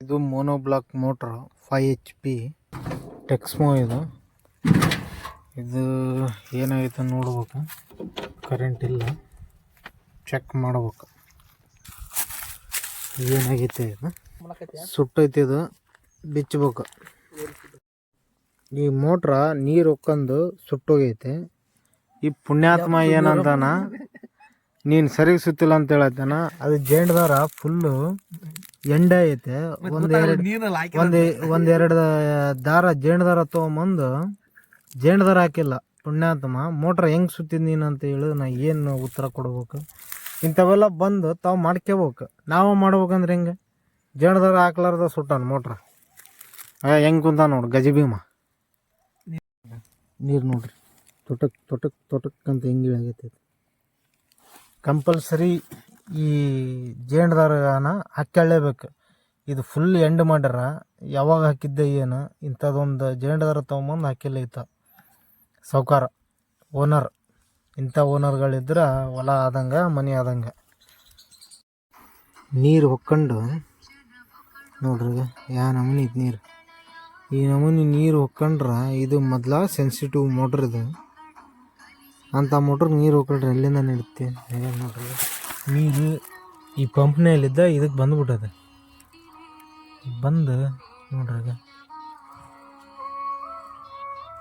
ಇದು ಮೋನೋಬ್ಲಾಕ್ motor 5 HP Texmo. ಇದು ಏನಾಗೈತೆ ನೋಡ್ಬೇಕು, ಕರೆಂಟ್ ಇಲ್ಲ, ಚೆಕ್ ಮಾಡ್ಬೇಕು ಏನಾಗೈತೆ. ಇದು ಸುಟ್ಟೈತೆ, ಇದು ಬಿಚ್ಚಬೇಕು. ಈ ಮೋಟ್ರ ನೀರು ಹೊಕ್ಕೊಂಡು ಸುಟ್ಟೋಗೈತೆ. ಈ ಪುಣ್ಯಾತ್ಮ ಏನಂತಾನ, ನೀನು ಸರಿಗೆ ಸುತ್ತಿಲ್ಲ ಅಂತ ಹೇಳತ್ತಾನ. ಅದು ಜೇಂಡ್ದಾರ ಫುಲ್ಲು ಎಂಡೆ ಐತೆ. ಒಂದೆರಡು ದಾರ ಜೇಂಡ್ದಾರ ತೊಗೊಂಬಂದು ಜೇಂಡ್ದಾರ ಹಾಕಿಲ್ಲ ಪುಣ್ಯಾತ್ಮ. ಮೋಟ್ರ್ ಹೆಂಗೆ ಸುತ್ತಿದ್ ನೀನು ಅಂತ ಹೇಳಿ ನಾ ಏನು ಉತ್ತರ ಕೊಡ್ಬೇಕು? ಇಂಥವೆಲ್ಲ ಬಂದು ತಾವು ಮಾಡ್ಕೋಬೇಕು. ನಾವು ಮಾಡ್ಬೇಕಂದ್ರೆ ಹೆಂಗೆ? ಜೇಂಡ್ದಾರ ಹಾಕ್ಲಾರ್ದ ಸುಟ್ಟಾನ ಮೋಟ್ರ್. ಹೆಂಗೆ ಕುಂತ ನೋಡ್ರಿ ಗಜಿಭೀಮ. ನೀರು ನೋಡ್ರಿ ತೊಟಕ್ ತೊಟಕ್ ತೊಟಕ್ ಅಂತ ಹೆಂಗೆ ಇಳಾಗೈತೆ. ಕಂಪಲ್ಸರಿ ಈ ಜೇಂಡ್ದಾರನ ಹಾಕ್ಕೊಳ್ಳೇಬೇಕು. ಇದು ಫುಲ್ ಎಂಡ್ ಮಾಡ್ಯಾರ. ಯಾವಾಗ ಹಾಕಿದ್ದೆ ಏನು? ಇಂಥದ್ದೊಂದು ಜೇಂಡ್ದಾರ ತೊಗೊಂಬಂದು ಹಾಕಿಲ್ಲ ಇತ್ತ ಸಾವ್ಕಾರ ಓನರ್. ಇಂಥ ಓನರ್ಗಳಿದ್ರೆ ಹೊಲ ಆದಂಗೆ ಮನೆ ಆದಂಗೆ. ನೀರು ಹೊಕ್ಕೊಂಡು ನೋಡ್ರಿ ಯಾವ ನಮೂನಿ ಐತೆ ನೀರು. ಈ ನಮೂನಿ ನೀರು ಹೊಕ್ಕೊಂಡ್ರೆ ಇದು ಮೊದಲ ಸೆನ್ಸಿಟಿವ್ ಮೋಟ್ರ್. ಇದು ಅಂಥ ಮೋಟ್ರಿಗೆ ನೀರು ಹೊಕ್ಕೊಂಡ್ರೆ ಎಲ್ಲಿಂದ ನಡುತ್ತೆ ನೋಡ್ರಿ. ನೀರು ಈ ಪಂಪ್ನಲ್ಲಿದ್ದ ಇದಕ್ಕೆ ಬಂದ್ಬಿಟ್ಟದೆ. ಬಂದು ನೋಡ್ರಿ